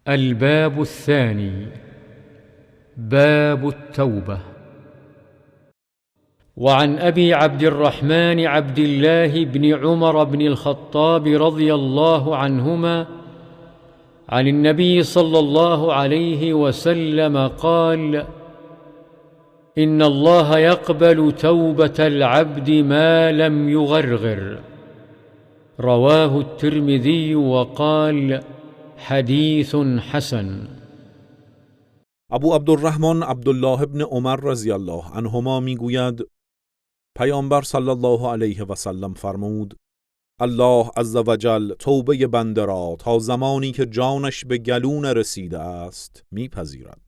الباب الثاني، باب التوبة. وعن أبي عبد الرحمن عبد الله بن عمر بن الخطاب رضي الله عنهما عن النبي صلى الله عليه وسلم قال: إن الله يقبل توبة العبد ما لم يغرغر. رواه الترمذي وقال: حديث حسن. ابو عبدالرحمن عبدالله بن عمر رضی الله عنهما میگوید پیامبر صلی الله علیه و سلم فرمود: الله عزوجل توبه بنده را تا زمانی که جانش به گلو رسیده است میپذیرد.